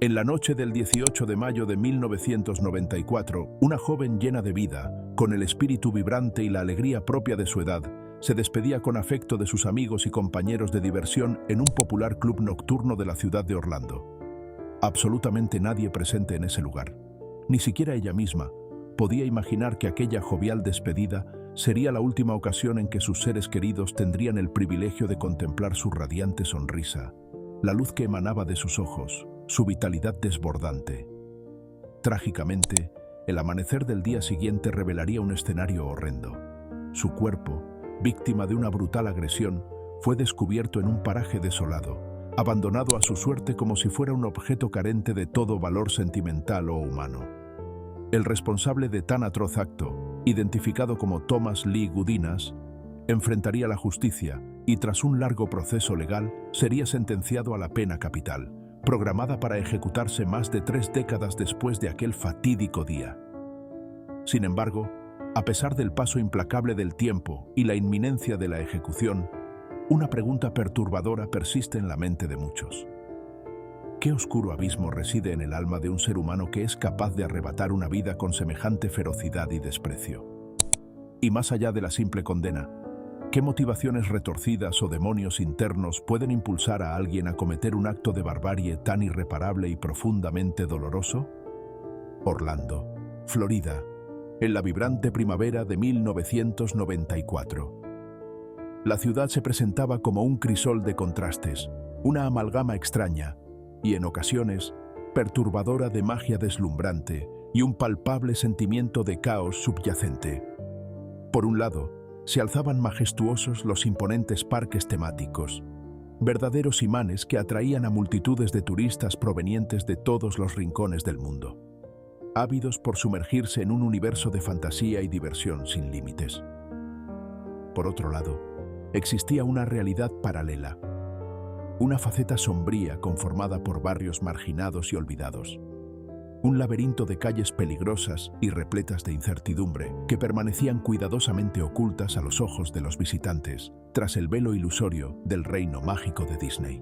En la noche del 18 de mayo de 1994, una joven llena de vida, con el espíritu vibrante y la alegría propia de su edad, se despedía con afecto de sus amigos y compañeros de diversión en un popular club nocturno de la ciudad de Orlando. Absolutamente nadie presente en ese lugar, ni siquiera ella misma, podía imaginar que aquella jovial despedida sería la última ocasión en que sus seres queridos tendrían el privilegio de contemplar su radiante sonrisa, la luz que emanaba de sus ojos, su vitalidad desbordante. Trágicamente, el amanecer del día siguiente revelaría un escenario horrendo. Su cuerpo, víctima de una brutal agresión, fue descubierto en un paraje desolado, abandonado a su suerte como si fuera un objeto carente de todo valor sentimental o humano. El responsable de tan atroz acto, identificado como Thomas Lee Gudinas, enfrentaría la justicia y tras un largo proceso legal sería sentenciado a la pena capital, programada para ejecutarse más de 3 décadas después de aquel fatídico día. Sin embargo, a pesar del paso implacable del tiempo y la inminencia de la ejecución, una pregunta perturbadora persiste en la mente de muchos. ¿Qué oscuro abismo reside en el alma de un ser humano que es capaz de arrebatar una vida con semejante ferocidad y desprecio? Y más allá de la simple condena, ¿qué motivaciones retorcidas o demonios internos pueden impulsar a alguien a cometer un acto de barbarie tan irreparable y profundamente doloroso? Orlando, Florida, en la vibrante primavera de 1994. La ciudad se presentaba como un crisol de contrastes, una amalgama extraña y, en ocasiones, perturbadora de magia deslumbrante y un palpable sentimiento de caos subyacente. Por un lado, se alzaban majestuosos los imponentes parques temáticos, verdaderos imanes que atraían a multitudes de turistas provenientes de todos los rincones del mundo, ávidos por sumergirse en un universo de fantasía y diversión sin límites. Por otro lado, existía una realidad paralela, una faceta sombría conformada por barrios marginados y olvidados, un laberinto de calles peligrosas y repletas de incertidumbre que permanecían cuidadosamente ocultas a los ojos de los visitantes tras el velo ilusorio del reino mágico de Disney.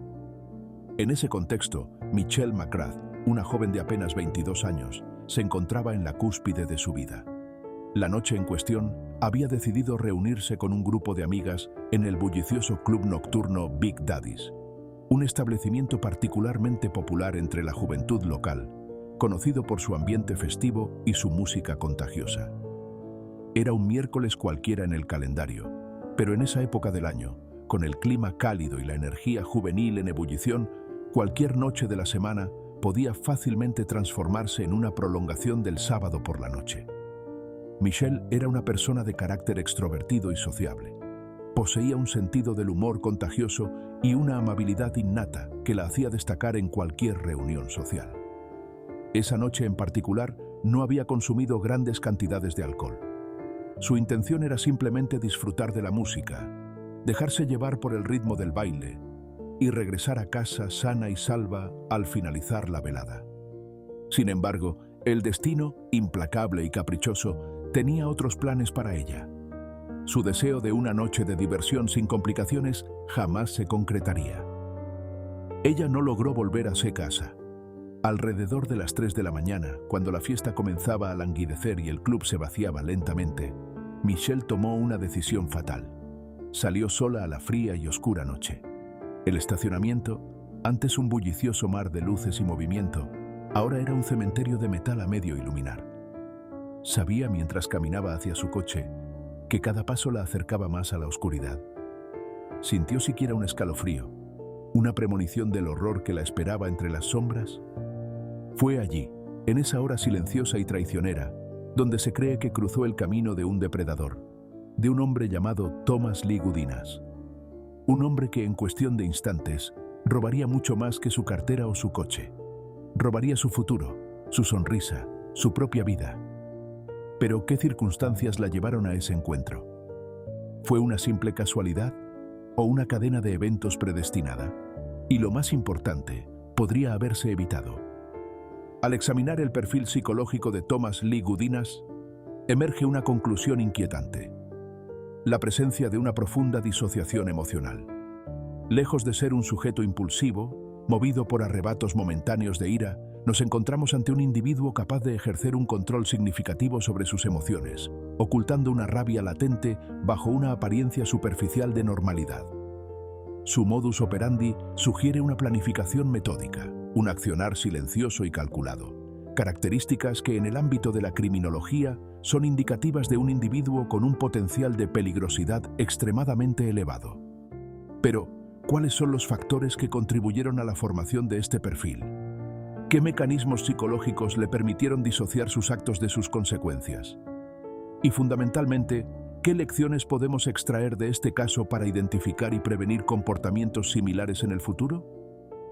En ese contexto, Michelle McGrath, una joven de apenas 22 años, se encontraba en la cúspide de su vida. La noche en cuestión había decidido reunirse con un grupo de amigas en el bullicioso club nocturno Big Daddy's, un establecimiento particularmente popular entre la juventud local, conocido por su ambiente festivo y su música contagiosa. Era un miércoles cualquiera en el calendario, pero en esa época del año, con el clima cálido y la energía juvenil en ebullición, cualquier noche de la semana podía fácilmente transformarse en una prolongación del sábado por la noche. Michelle era una persona de carácter extrovertido y sociable. Poseía un sentido del humor contagioso y una amabilidad innata que la hacía destacar en cualquier reunión social. Esa noche en particular no había consumido grandes cantidades de alcohol. Su intención era simplemente disfrutar de la música, dejarse llevar por el ritmo del baile y regresar a casa sana y salva al finalizar la velada. Sin embargo, el destino, implacable y caprichoso, tenía otros planes para ella. Su deseo de una noche de diversión sin complicaciones jamás se concretaría. Ella no logró volver a su casa. Alrededor de las 3 de la mañana, cuando la fiesta comenzaba a languidecer y el club se vaciaba lentamente, Michelle tomó una decisión fatal. Salió sola a la fría y oscura noche. El estacionamiento, antes un bullicioso mar de luces y movimiento, ahora era un cementerio de metal a medio iluminar. Sabía mientras caminaba hacia su coche que cada paso la acercaba más a la oscuridad. Sintió siquiera un escalofrío, una premonición del horror que la esperaba entre las sombras. Fue allí, en esa hora silenciosa y traicionera, donde se cree que cruzó el camino de un depredador, de un hombre llamado Thomas Lee Gudinas. Un hombre que en cuestión de instantes robaría mucho más que su cartera o su coche. Robaría su futuro, su sonrisa, su propia vida. Pero ¿qué circunstancias la llevaron a ese encuentro? ¿Fue una simple casualidad o una cadena de eventos predestinada? Y lo más importante, podría haberse evitado. Al examinar el perfil psicológico de Thomas Lee Gudinas, emerge una conclusión inquietante: la presencia de una profunda disociación emocional. Lejos de ser un sujeto impulsivo, Movido por arrebatos momentáneos de ira, nos encontramos ante un individuo capaz de ejercer un control significativo sobre sus emociones, ocultando una rabia latente bajo una apariencia superficial de normalidad. Su modus operandi sugiere una planificación metódica, un accionar silencioso y calculado, características que en el ámbito de la criminología son indicativas de un individuo con un potencial de peligrosidad extremadamente elevado. Pero, ¿cuáles son los factores que contribuyeron a la formación de este perfil? ¿Qué mecanismos psicológicos le permitieron disociar sus actos de sus consecuencias? Y fundamentalmente, ¿qué lecciones podemos extraer de este caso para identificar y prevenir comportamientos similares en el futuro?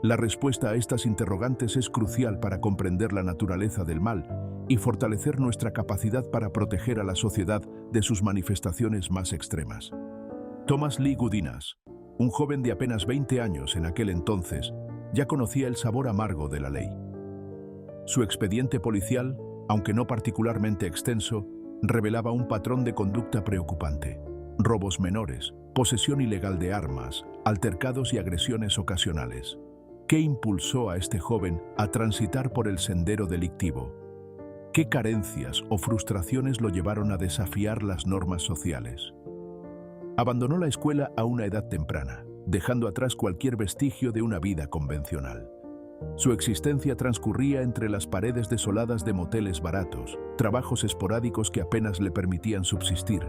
La respuesta a estas interrogantes es crucial para comprender la naturaleza del mal y fortalecer nuestra capacidad para proteger a la sociedad de sus manifestaciones más extremas. Thomas Lee Gudinas, un joven de apenas 20 años en aquel entonces, ya conocía el sabor amargo de la ley. Su expediente policial, aunque no particularmente extenso, revelaba un patrón de conducta preocupante: robos menores, posesión ilegal de armas, altercados y agresiones ocasionales. ¿Qué impulsó a este joven a transitar por el sendero delictivo? ¿Qué carencias o frustraciones lo llevaron a desafiar las normas sociales? Abandonó la escuela a una edad temprana, dejando atrás cualquier vestigio de una vida convencional. Su existencia transcurría entre las paredes desoladas de moteles baratos, trabajos esporádicos que apenas le permitían subsistir,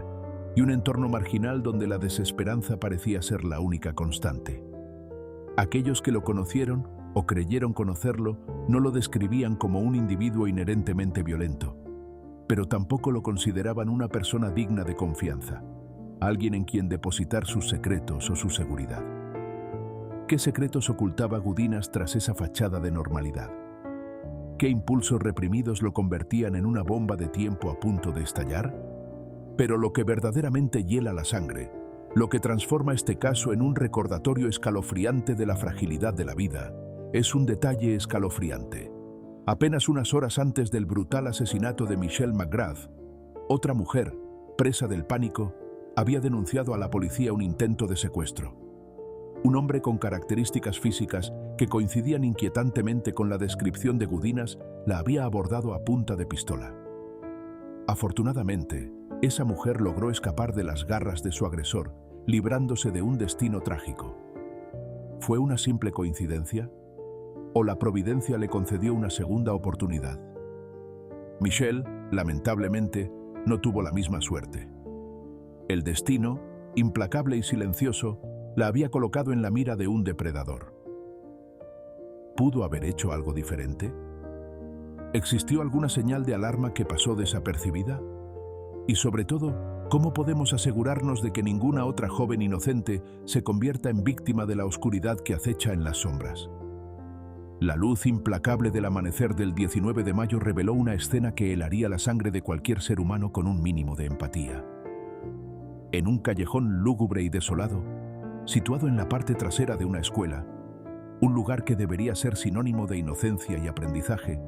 y un entorno marginal donde la desesperanza parecía ser la única constante. Aquellos que lo conocieron, o creyeron conocerlo, no lo describían como un individuo inherentemente violento, pero tampoco lo consideraban una persona digna de confianza, alguien en quien depositar sus secretos o su seguridad. ¿Qué secretos ocultaba Gudinas tras esa fachada de normalidad? ¿Qué impulsos reprimidos lo convertían en una bomba de tiempo a punto de estallar? Pero lo que verdaderamente hiela la sangre, lo que transforma este caso en un recordatorio escalofriante de la fragilidad de la vida, es un detalle escalofriante. Apenas unas horas antes del brutal asesinato de Michelle McGrath, otra mujer, presa del pánico, había denunciado a la policía un intento de secuestro. Un hombre con características físicas que coincidían inquietantemente con la descripción de Gudinas la había abordado a punta de pistola. Afortunadamente, esa mujer logró escapar de las garras de su agresor, librándose de un destino trágico. ¿Fue una simple coincidencia? ¿O la providencia le concedió una segunda oportunidad? Michelle, lamentablemente, no tuvo la misma suerte. El destino, implacable y silencioso, la había colocado en la mira de un depredador. ¿Pudo haber hecho algo diferente? ¿Existió alguna señal de alarma que pasó desapercibida? Y sobre todo, ¿cómo podemos asegurarnos de que ninguna otra joven inocente se convierta en víctima de la oscuridad que acecha en las sombras? La luz implacable del amanecer del 19 de mayo reveló una escena que helaría la sangre de cualquier ser humano con un mínimo de empatía. En un callejón lúgubre y desolado, situado en la parte trasera de una escuela, un lugar que debería ser sinónimo de inocencia y aprendizaje,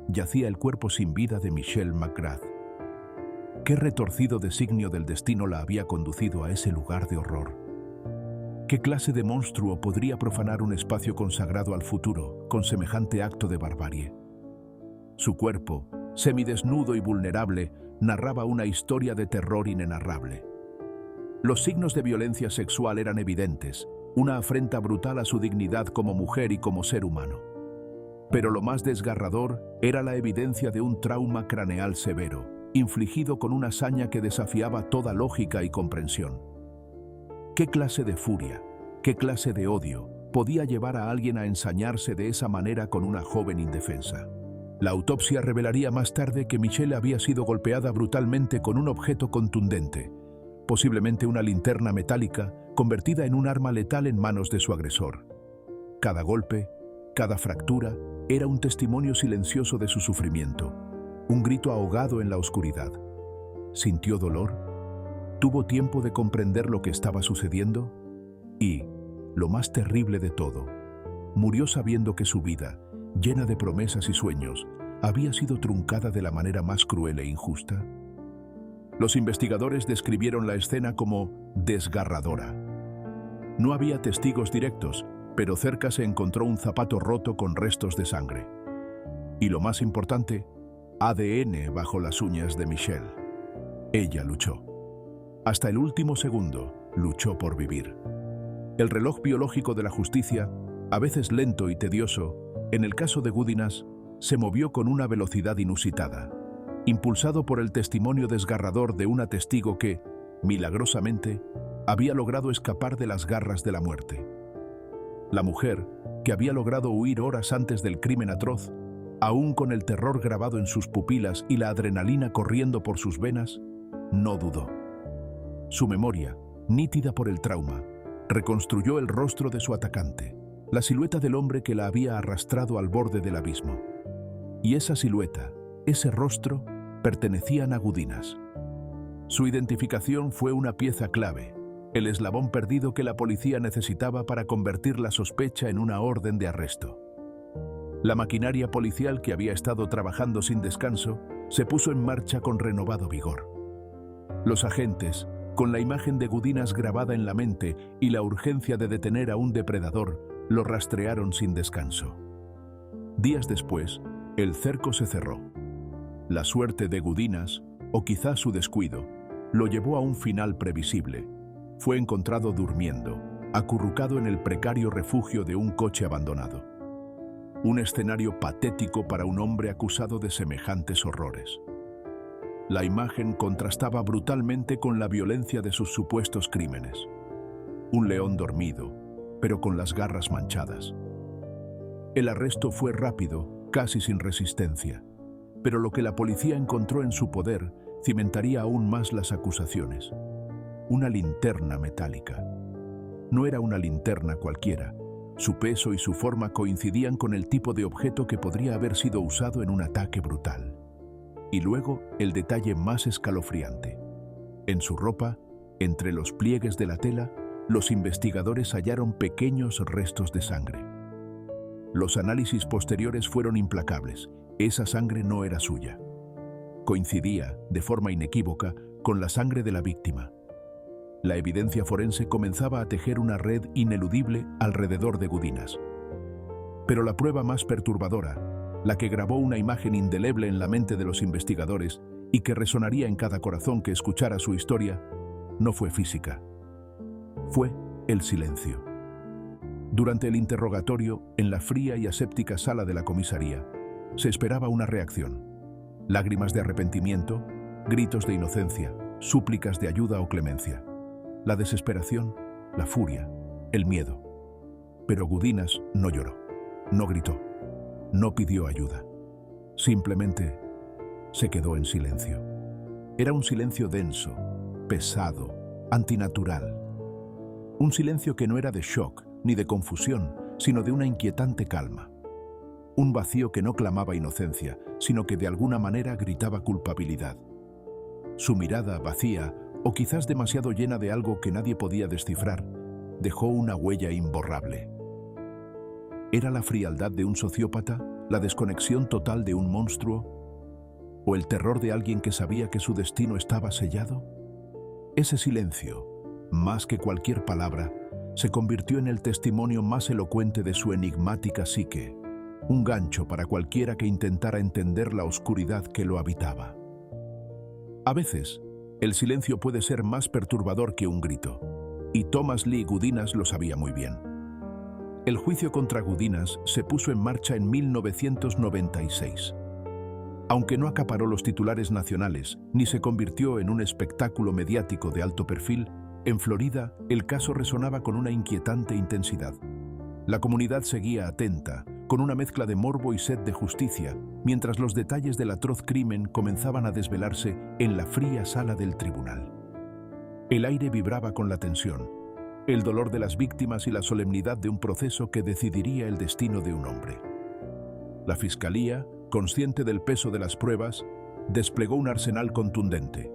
yacía el cuerpo sin vida de Michelle McGrath. ¿Qué retorcido designio del destino la había conducido a ese lugar de horror? ¿Qué clase de monstruo podría profanar un espacio consagrado al futuro con semejante acto de barbarie? Su cuerpo, semidesnudo y vulnerable, narraba una historia de terror inenarrable. Los signos de violencia sexual eran evidentes, una afrenta brutal a su dignidad como mujer y como ser humano. Pero lo más desgarrador era la evidencia de un trauma craneal severo, infligido con una hazaña que desafiaba toda lógica y comprensión. ¿Qué clase de furia, qué clase de odio podía llevar a alguien a ensañarse de esa manera con una joven indefensa? La autopsia revelaría más tarde que Michelle había sido golpeada brutalmente con un objeto contundente, posiblemente una linterna metálica convertida en un arma letal en manos de su agresor. Cada golpe, cada fractura, era un testimonio silencioso de su sufrimiento, un grito ahogado en la oscuridad. ¿Sintió dolor? ¿Tuvo tiempo de comprender lo que estaba sucediendo? Y, lo más terrible de todo, murió sabiendo que su vida, llena de promesas y sueños, había sido truncada de la manera más cruel e injusta. Los investigadores describieron la escena como desgarradora. No había testigos directos, pero cerca se encontró un zapato roto con restos de sangre. Y lo más importante, ADN bajo las uñas de Michelle. Ella luchó. Hasta el último segundo, luchó por vivir. El reloj biológico de la justicia, a veces lento y tedioso, en el caso de Gudinas, se movió con una velocidad inusitada, impulsado por el testimonio desgarrador de una testigo que, milagrosamente, había logrado escapar de las garras de la muerte. La mujer, que había logrado huir horas antes del crimen atroz, aún con el terror grabado en sus pupilas y la adrenalina corriendo por sus venas, no dudó. Su memoria, nítida por el trauma, reconstruyó el rostro de su atacante, la silueta del hombre que la había arrastrado al borde del abismo. Y esa silueta, ese rostro, pertenecían a Gudinas. Su identificación fue una pieza clave, el eslabón perdido que la policía necesitaba para convertir la sospecha en una orden de arresto. La maquinaria policial que había estado trabajando sin descanso se puso en marcha con renovado vigor. Los agentes, con la imagen de Gudinas grabada en la mente y la urgencia de detener a un depredador, lo rastrearon sin descanso. Días después, el cerco se cerró. La suerte de Gudinas, o quizá su descuido, lo llevó a un final previsible. Fue encontrado durmiendo, acurrucado en el precario refugio de un coche abandonado. Un escenario patético para un hombre acusado de semejantes horrores. La imagen contrastaba brutalmente con la violencia de sus supuestos crímenes. Un león dormido, pero con las garras manchadas. El arresto fue rápido, casi sin resistencia, pero lo que la policía encontró en su poder cimentaría aún más las acusaciones. Una linterna metálica. No era una linterna cualquiera. Su peso y su forma coincidían con el tipo de objeto que podría haber sido usado en un ataque brutal. Y luego, el detalle más escalofriante. En su ropa, entre los pliegues de la tela, los investigadores hallaron pequeños restos de sangre. Los análisis posteriores fueron implacables. Esa sangre no era suya. Coincidía, de forma inequívoca, con la sangre de la víctima. La evidencia forense comenzaba a tejer una red ineludible alrededor de Gudinas. Pero la prueba más perturbadora, la que grabó una imagen indeleble en la mente de los investigadores y que resonaría en cada corazón que escuchara su historia, no fue física. Fue el silencio. Durante el interrogatorio, en la fría y aséptica sala de la comisaría, se esperaba una reacción. Lágrimas de arrepentimiento, gritos de inocencia, súplicas de ayuda o clemencia. La desesperación, la furia, el miedo. Pero Gudinas no lloró, no gritó, no pidió ayuda. Simplemente se quedó en silencio. Era un silencio denso, pesado, antinatural. Un silencio que no era de shock ni de confusión, sino de una inquietante calma. Un vacío que no clamaba inocencia, sino que de alguna manera gritaba culpabilidad. Su mirada vacía, o quizás demasiado llena de algo que nadie podía descifrar, dejó una huella imborrable. ¿Era la frialdad de un sociópata, la desconexión total de un monstruo, o el terror de alguien que sabía que su destino estaba sellado? Ese silencio, más que cualquier palabra, se convirtió en el testimonio más elocuente de su enigmática psique, un gancho para cualquiera que intentara entender la oscuridad que lo habitaba. A veces, el silencio puede ser más perturbador que un grito, y Thomas Lee Gudinas lo sabía muy bien. El juicio contra Gudinas se puso en marcha en 1996. Aunque no acaparó los titulares nacionales, ni se convirtió en un espectáculo mediático de alto perfil, en Florida el caso resonaba con una inquietante intensidad. La comunidad seguía atenta, con una mezcla de morbo y sed de justicia, mientras los detalles del atroz crimen comenzaban a desvelarse en la fría sala del tribunal. El aire vibraba con la tensión, el dolor de las víctimas y la solemnidad de un proceso que decidiría el destino de un hombre. La fiscalía, consciente del peso de las pruebas, desplegó un arsenal contundente.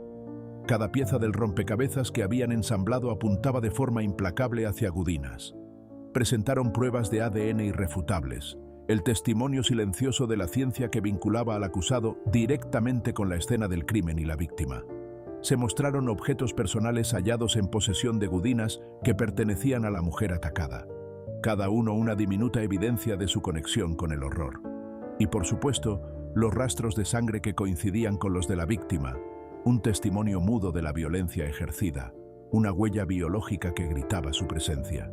Cada pieza del rompecabezas que habían ensamblado apuntaba de forma implacable hacia Gudinas. Presentaron pruebas de ADN irrefutables, el testimonio silencioso de la ciencia que vinculaba al acusado directamente con la escena del crimen y la víctima. Se mostraron objetos personales hallados en posesión de Gudinas que pertenecían a la mujer atacada. cada uno una diminuta evidencia de su conexión con el horror. Y por supuesto, los rastros de sangre que coincidían con los de la víctima, un testimonio mudo de la violencia ejercida, una huella biológica que gritaba su presencia.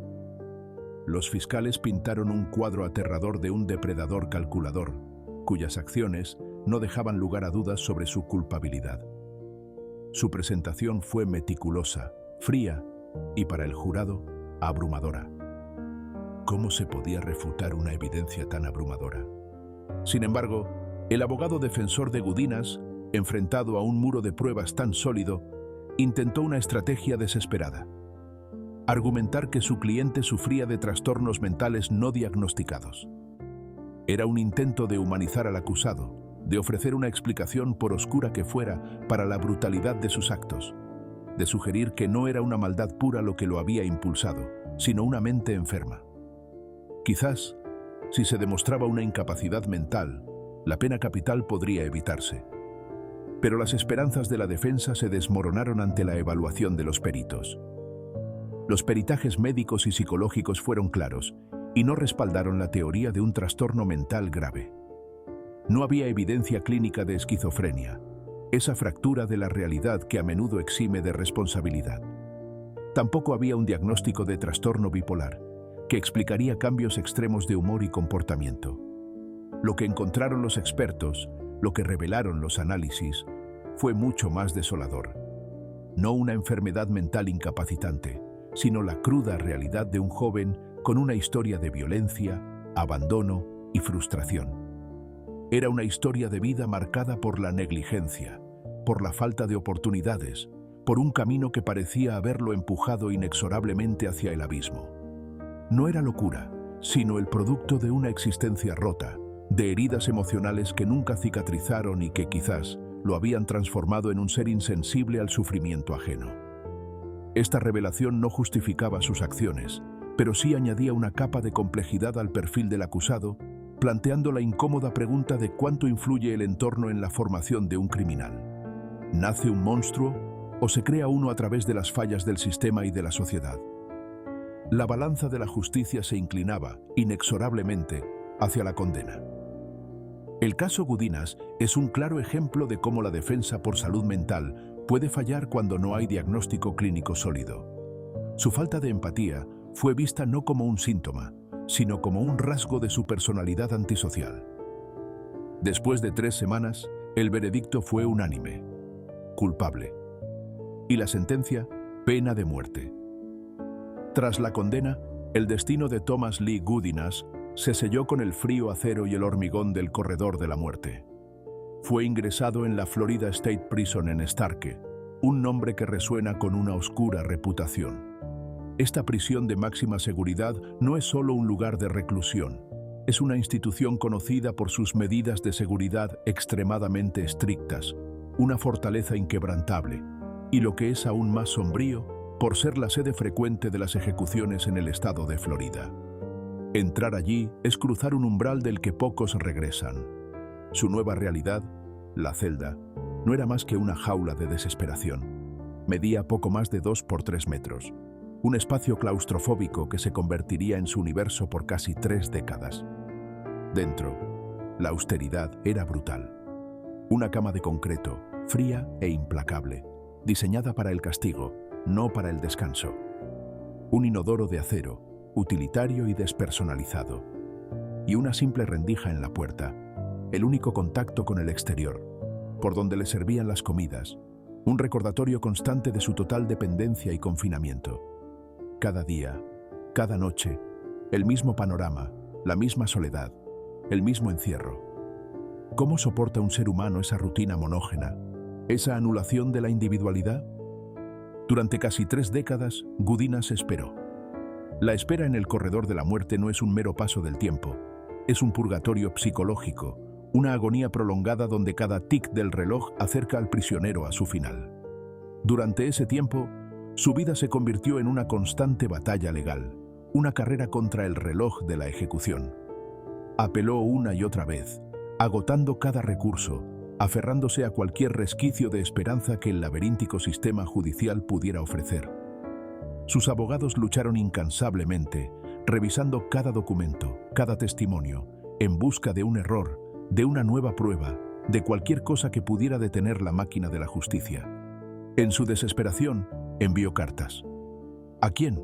Los fiscales pintaron un cuadro aterrador de un depredador calculador, cuyas acciones no dejaban lugar a dudas sobre su culpabilidad. Su presentación fue meticulosa, fría y, para el jurado, abrumadora. ¿Cómo se podía refutar una evidencia tan abrumadora? Sin embargo, el abogado defensor de Gudinas, enfrentado a un muro de pruebas tan sólido, intentó una estrategia desesperada: argumentar que su cliente sufría de trastornos mentales no diagnosticados. Era un intento de humanizar al acusado, de ofrecer una explicación, por oscura que fuera, para la brutalidad de sus actos, de sugerir que no era una maldad pura lo que lo había impulsado, sino una mente enferma. Quizás, si se demostraba una incapacidad mental, la pena capital podría evitarse. Pero las esperanzas de la defensa se desmoronaron ante la evaluación de los peritos. Los peritajes médicos y psicológicos fueron claros y no respaldaron la teoría de un trastorno mental grave. No había evidencia clínica de esquizofrenia, esa fractura de la realidad que a menudo exime de responsabilidad. Tampoco había un diagnóstico de trastorno bipolar, que explicaría cambios extremos de humor y comportamiento. Lo que encontraron los expertos, lo que revelaron los análisis, fue mucho más desolador. No una enfermedad mental incapacitante, sino la cruda realidad de un joven con una historia de violencia, abandono y frustración. Era una historia de vida marcada por la negligencia, por la falta de oportunidades, por un camino que parecía haberlo empujado inexorablemente hacia el abismo. No era locura, sino el producto de una existencia rota, de heridas emocionales que nunca cicatrizaron y que quizás lo habían transformado en un ser insensible al sufrimiento ajeno. Esta revelación no justificaba sus acciones, pero sí añadía una capa de complejidad al perfil del acusado, planteando la incómoda pregunta de cuánto influye el entorno en la formación de un criminal. ¿Nace un monstruo o se crea uno a través de las fallas del sistema y de la sociedad? La balanza de la justicia se inclinaba, inexorablemente, hacia la condena. El caso Gudinas es un claro ejemplo de cómo la defensa por salud mental puede fallar cuando no hay diagnóstico clínico sólido. Su falta de empatía fue vista no como un síntoma, sino como un rasgo de su personalidad antisocial. Después de 3 semanas, el veredicto fue unánime: culpable. Y la sentencia, pena de muerte. Tras la condena, el destino de Thomas Lee Gudinas se selló con el frío acero y el hormigón del corredor de la muerte. Fue ingresado en la Florida State Prison en Starke, un nombre que resuena con una oscura reputación. Esta prisión de máxima seguridad no es solo un lugar de reclusión, es una institución conocida por sus medidas de seguridad extremadamente estrictas, una fortaleza inquebrantable, y lo que es aún más sombrío, por ser la sede frecuente de las ejecuciones en el estado de Florida. Entrar allí es cruzar un umbral del que pocos regresan. Su nueva realidad, la celda, no era más que una jaula de desesperación. Medía poco más de 2 por 3 metros. Un espacio claustrofóbico que se convertiría en su universo por casi 3 décadas. Dentro, la austeridad era brutal. Una cama de concreto, fría e implacable, diseñada para el castigo, no para el descanso. Un inodoro de acero, utilitario y despersonalizado. Y una simple rendija en la puerta, el único contacto con el exterior, por donde le servían las comidas, un recordatorio constante de su total dependencia y confinamiento. Cada día, cada noche, el mismo panorama, la misma soledad, el mismo encierro. ¿Cómo soporta un ser humano esa rutina monógena, esa anulación de la individualidad? Durante casi 3 décadas, Gudinas esperó. La espera en el corredor de la muerte no es un mero paso del tiempo, es un purgatorio psicológico, una agonía prolongada donde cada tic del reloj acerca al prisionero a su final. Durante ese tiempo, su vida se convirtió en una constante batalla legal, una carrera contra el reloj de la ejecución. Apeló una y otra vez, agotando cada recurso, aferrándose a cualquier resquicio de esperanza que el laberíntico sistema judicial pudiera ofrecer. Sus abogados lucharon incansablemente, revisando cada documento, cada testimonio, en busca de un error, de una nueva prueba, de cualquier cosa que pudiera detener la máquina de la justicia. En su desesperación, envió cartas. ¿A quién?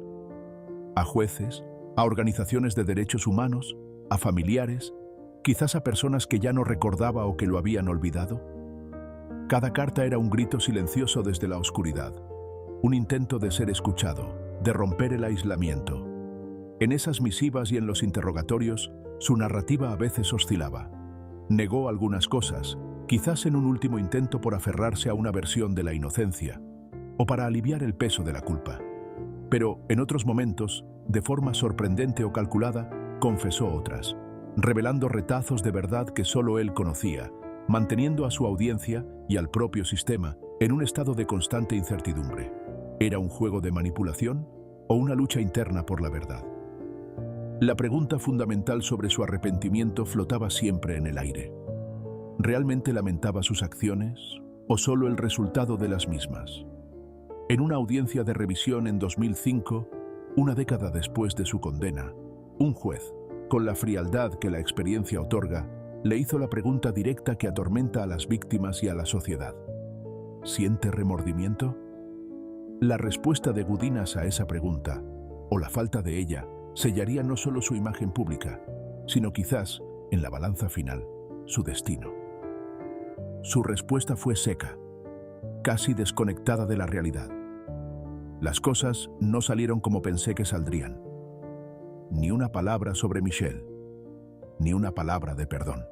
¿A jueces? ¿A organizaciones de derechos humanos? ¿A familiares? ¿Quizás a personas que ya no recordaba o que lo habían olvidado? Cada carta era un grito silencioso desde la oscuridad, un intento de ser escuchado, de romper el aislamiento. En esas misivas y en los interrogatorios, su narrativa a veces oscilaba. Negó algunas cosas, quizás en un último intento por aferrarse a una versión de la inocencia, o para aliviar el peso de la culpa. Pero, en otros momentos, de forma sorprendente o calculada, confesó otras, revelando retazos de verdad que solo él conocía, manteniendo a su audiencia y al propio sistema en un estado de constante incertidumbre. ¿Era un juego de manipulación o una lucha interna por la verdad? La pregunta fundamental sobre su arrepentimiento flotaba siempre en el aire. ¿Realmente lamentaba sus acciones o solo el resultado de las mismas? En una audiencia de revisión en 2005, una década después de su condena, un juez, con la frialdad que la experiencia otorga, le hizo la pregunta directa que atormenta a las víctimas y a la sociedad. ¿Siente remordimiento? La respuesta de Gudinas a esa pregunta, o la falta de ella, sellaría no solo su imagen pública, sino quizás, en la balanza final, su destino. Su respuesta fue seca, casi desconectada de la realidad. Las cosas no salieron como pensé que saldrían. Ni una palabra sobre Michelle, ni una palabra de perdón.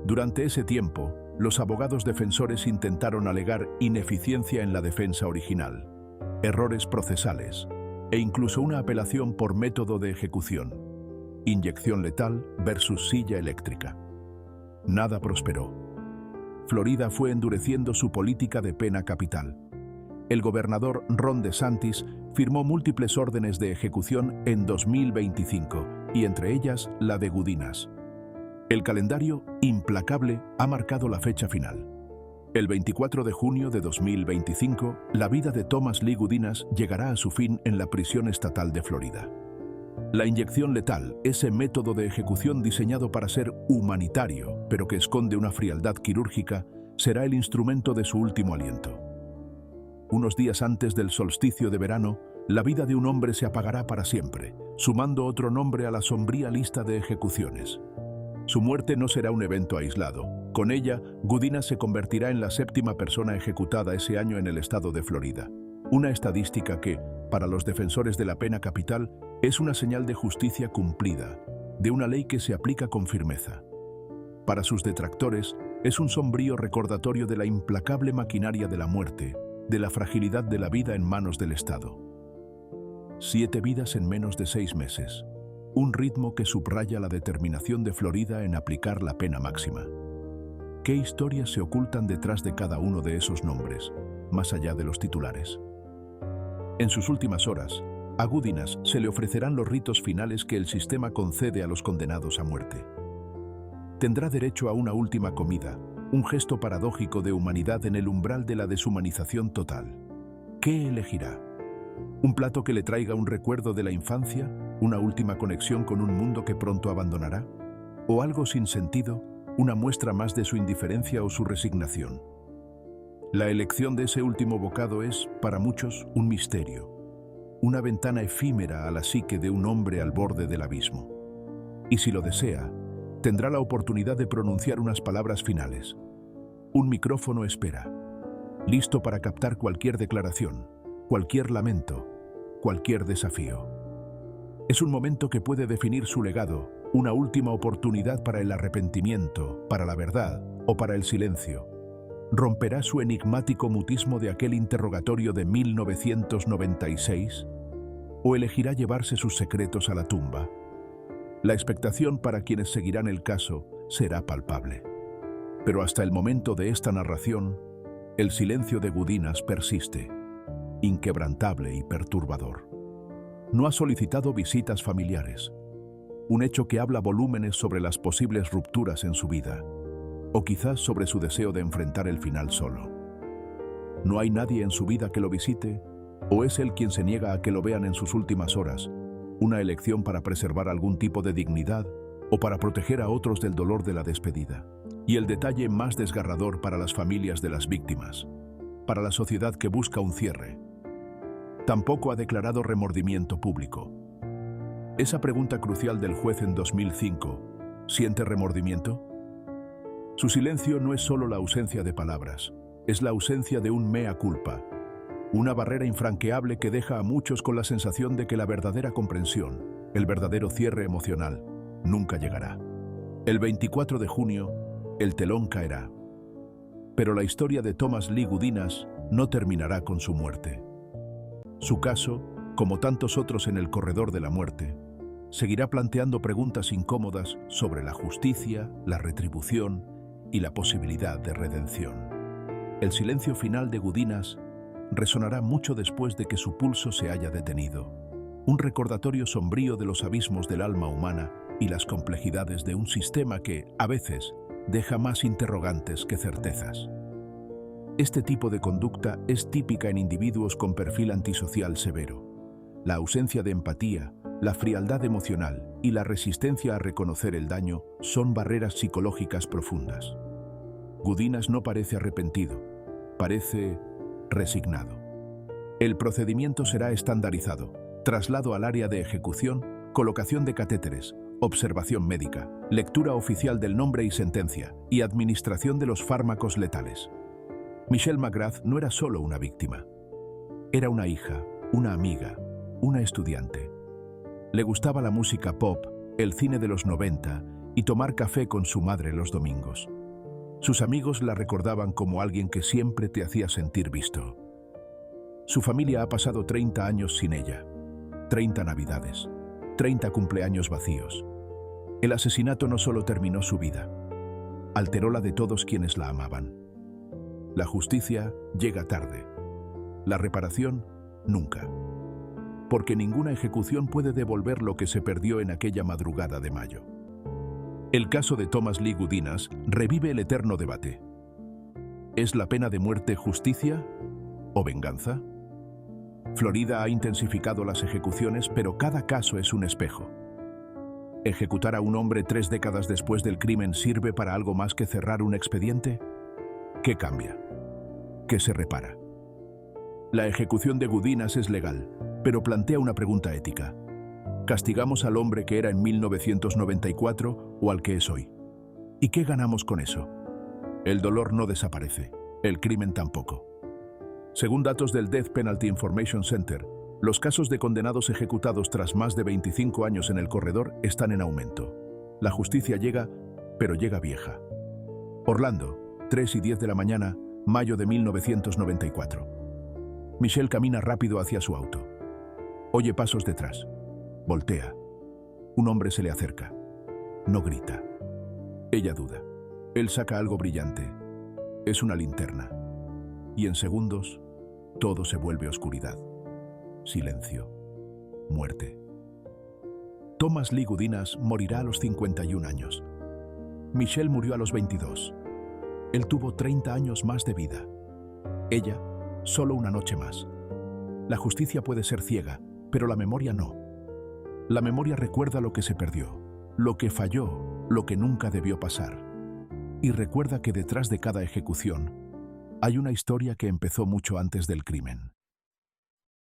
Durante ese tiempo, los abogados defensores intentaron alegar ineficiencia en la defensa original, errores procesales e incluso una apelación por método de ejecución, inyección letal versus silla eléctrica. Nada prosperó. Florida fue endureciendo su política de pena capital. El gobernador Ron DeSantis firmó múltiples órdenes de ejecución en 2025, y entre ellas la de Gudinas. El calendario, implacable, ha marcado la fecha final. El 24 de junio de 2025, la vida de Thomas Lee Gudinas llegará a su fin en la prisión estatal de Florida. La inyección letal, ese método de ejecución diseñado para ser humanitario, pero que esconde una frialdad quirúrgica, será el instrumento de su último aliento. Unos días antes del solsticio de verano, la vida de un hombre se apagará para siempre, sumando otro nombre a la sombría lista de ejecuciones. Su muerte no será un evento aislado. Con ella, Gudinas se convertirá en la 7ª persona ejecutada ese año en el estado de Florida. Una estadística que, para los defensores de la pena capital, es una señal de justicia cumplida, de una ley que se aplica con firmeza. Para sus detractores, es un sombrío recordatorio de la implacable maquinaria de la muerte, de la fragilidad de la vida en manos del Estado. 7 vidas en menos de 6 meses. Un ritmo que subraya la determinación de Florida en aplicar la pena máxima. ¿Qué historias se ocultan detrás de cada uno de esos nombres, más allá de los titulares? En sus últimas horas, a Gudinas se le ofrecerán los ritos finales que el sistema concede a los condenados a muerte. Tendrá derecho a una última comida, un gesto paradójico de humanidad en el umbral de la deshumanización total. ¿Qué elegirá? ¿Un plato que le traiga un recuerdo de la infancia? ¿Una última conexión con un mundo que pronto abandonará? ¿O algo sin sentido? ¿Una muestra más de su indiferencia o su resignación? La elección de ese último bocado es, para muchos, un misterio. Una ventana efímera a la psique de un hombre al borde del abismo. Y si lo desea, tendrá la oportunidad de pronunciar unas palabras finales. Un micrófono espera, listo para captar cualquier declaración, cualquier lamento, cualquier desafío. Es un momento que puede definir su legado, una última oportunidad para el arrepentimiento, para la verdad o para el silencio. ¿Romperá su enigmático mutismo de aquel interrogatorio de 1996? ¿O elegirá llevarse sus secretos a la tumba? La expectación para quienes seguirán el caso será palpable. Pero hasta el momento de esta narración, el silencio de Gudinas persiste, inquebrantable y perturbador. No ha solicitado visitas familiares, un hecho que habla volúmenes sobre las posibles rupturas en su vida, o quizás sobre su deseo de enfrentar el final solo. No hay nadie en su vida que lo visite, o es él quien se niega a que lo vean en sus últimas horas, una elección para preservar algún tipo de dignidad o para proteger a otros del dolor de la despedida. Y el detalle más desgarrador para las familias de las víctimas, para la sociedad que busca un cierre. Tampoco ha declarado remordimiento público. Esa pregunta crucial del juez en 2005, ¿siente remordimiento? Su silencio no es solo la ausencia de palabras, es la ausencia de un mea culpa, una barrera infranqueable que deja a muchos con la sensación de que la verdadera comprensión, el verdadero cierre emocional, nunca llegará. El 24 de junio, el telón caerá. Pero la historia de Thomas Lee Gudinas no terminará con su muerte. Su caso, como tantos otros en el corredor de la muerte, seguirá planteando preguntas incómodas sobre la justicia, la retribución y la posibilidad de redención. El silencio final de Gudinas resonará mucho después de que su pulso se haya detenido. Un recordatorio sombrío de los abismos del alma humana y las complejidades de un sistema que, a veces, deja más interrogantes que certezas. Este tipo de conducta es típica en individuos con perfil antisocial severo. La ausencia de empatía, la frialdad emocional y la resistencia a reconocer el daño son barreras psicológicas profundas. Gudinas no parece arrepentido, parece resignado. El procedimiento será estandarizado: traslado al área de ejecución, colocación de catéteres, observación médica, lectura oficial del nombre y sentencia, y administración de los fármacos letales. Michelle McGrath no era solo una víctima. Era una hija, una amiga, una estudiante. Le gustaba la música pop, el cine de los 90 y tomar café con su madre los domingos. Sus amigos la recordaban como alguien que siempre te hacía sentir visto. Su familia ha pasado 30 años sin ella. 30 navidades. 30 cumpleaños vacíos. El asesinato no solo terminó su vida, alteró la de todos quienes la amaban. La justicia llega tarde. La reparación, nunca. Porque ninguna ejecución puede devolver lo que se perdió en aquella madrugada de mayo. El caso de Thomas Lee Gudinas revive el eterno debate. ¿Es la pena de muerte justicia o venganza? Florida ha intensificado las ejecuciones, pero cada caso es un espejo. ¿Ejecutar a un hombre 3 décadas después del crimen sirve para algo más que cerrar un expediente? ¿Qué cambia? ¿Qué se repara? La ejecución de Gudinas es legal, pero plantea una pregunta ética. ¿Castigamos al hombre que era en 1994 o al que es hoy? ¿Y qué ganamos con eso? El dolor no desaparece, el crimen tampoco. Según datos del Death Penalty Information Center, los casos de condenados ejecutados tras más de 25 años en el corredor están en aumento. La justicia llega, pero llega vieja. Orlando, 3:10 de la mañana, mayo de 1994. Michelle camina rápido hacia su auto. Oye pasos detrás. Voltea. Un hombre se le acerca. No grita. Ella duda. Él saca algo brillante. Es una linterna. Y en segundos, todo se vuelve oscuridad. Silencio. Muerte. Thomas Lee Gudinas morirá a los 51 años. Michelle murió a los 22. Él tuvo 30 años más de vida. Ella, solo una noche más. La justicia puede ser ciega, pero la memoria no. La memoria recuerda lo que se perdió, lo que falló, lo que nunca debió pasar. Y recuerda que detrás de cada ejecución hay una historia que empezó mucho antes del crimen.